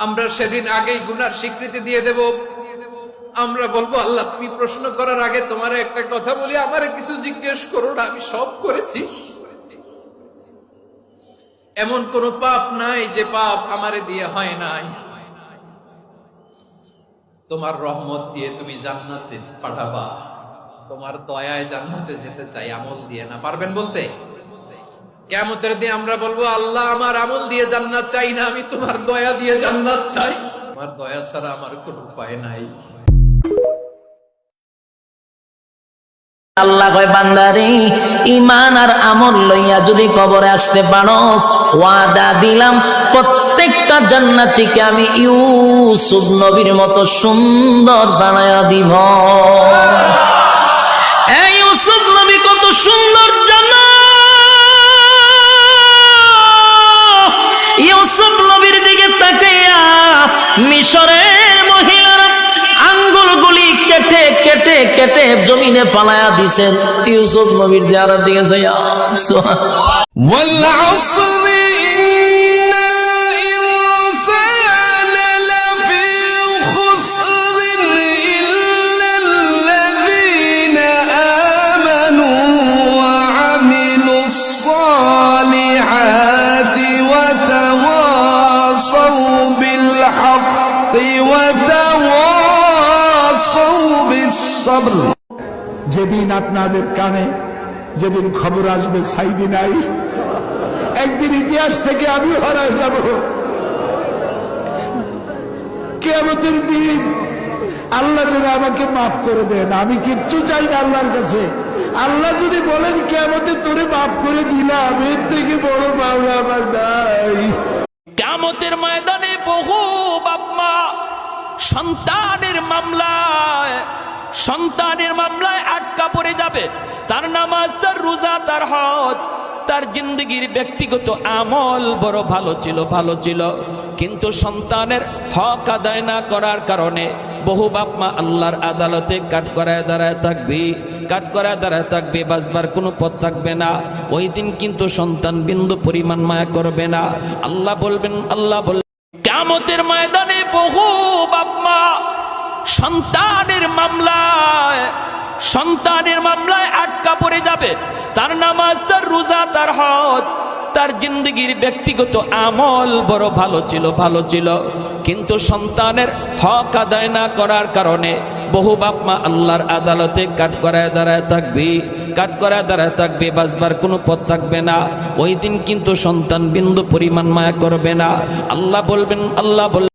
আমরা সেদিন আগেই গুনার স্বীকৃতি দিয়ে দেব। আমরা বলবো, আল্লাহ তুমি প্রশ্ন করার আগে তোমার একটা কথা বলি, আমারে কিছু জিজ্ঞেস করো না, আমি সব করেছি। এমন কোন পাপ নাই যে পাপ আমারে দিয়ে হয় নাই। তোমার রহমত দিয়ে তুমি জান্নাতে পাঠাবা, তোমার দয়ায় জান্নাতে যেতে চাই, আমল দিয়ে না। পারবেন বলতে? কিয়ামতের দিন আমরা বলবো, আল্লাহ আমার আমল দিয়ে জান্নাত চাই না, আমি তোমার দয়া দিয়ে জান্নাত চাই। তোমার দয়া ছাড়া আমার কোনো উপায় নাই। আল্লাহ কয়, বান্দারে ঈমান আর আমল লইয়া যদি কবরে আসতে পারোস, ওয়াদা দিলাম প্রত্যেকটা জান্নাতীকে আমি ইউসুফ নবীর মতো সুন্দর বানায়া দিব। এই ইউসুফ নবী কত সুন্দর জান্নাত! ইউসুফ নবীর দিকে তাকাইয়া মিশরের মহিলারা আঙ্গুলগুলি কেটে কেটে কেটে জমিনে ফালায়া দিছেন। ইউসুফ নবীর জিয়ারত দিকে যাইয়া ওয়াল আসরি ইন্নাল ইনসানা লাফি খুসর ইল্লাল্লাযীনা আমানু ওয়া আমিলুস সালিহাতি ওয়া তাওয়াসাউ বিল হাক্কি ওয়া যেদিন আপনাদের কানে যেদিন খবর আসবে সাইদি নাই, একদিন ইতিহাস থেকে আমি হারায় যাব। কিয়ামতের দিন আল্লাহ যেন আমাকে মাফ করে দেন, আমি কিচ্ছু চাই না আল্লাহর কাছে। আল্লাহ যদি বলেন কিয়ামতে তোরে মাফ করে দিলাম, এর থেকে বড় পাওনা আমার নাই। কিয়ামতের ময়দানে বহু বাপ মা সন্তানের মামলায় আটকা পড়ে যাবে। তার নামাজ, তার রোজা, তার হজ, তার জিন্দগির ব্যক্তিগত আমল বড় ভালো ছিল, কিন্তু সন্তানের হক আদায় না করার কারণে বহু বাপ মা আল্লাহর আদালতে কাঠগড়ায় দাঁড়ায় থাকবে, বাঁচবার কোনো পথ থাকবে না। ওই দিন কিন্তু সন্তান বিন্দু পরিমাণ মায়া করবে না। আল্লাহ বলবেন কিয়ামতের ময়দানে বহু বাপ মা সন্তানের মামলায় আটকা পড়ে যাবে। তার নামাজ, তার রোজা, তার হজ, তার জিন্দগির ব্যক্তিগত আমল বড় ভালো ছিল, কিন্তু সন্তানের হক আদায় না করার কারণে বহু বাপ মা আল্লাহর আদালতে কাঠগড়ায় দাঁড়ায় থাকবে, বাঁচবার কোনো পথ থাকবে না। ওই দিন কিন্তু সন্তান বিন্দু পরিমাণ মায়া করবে না। আল্লাহ বলবেন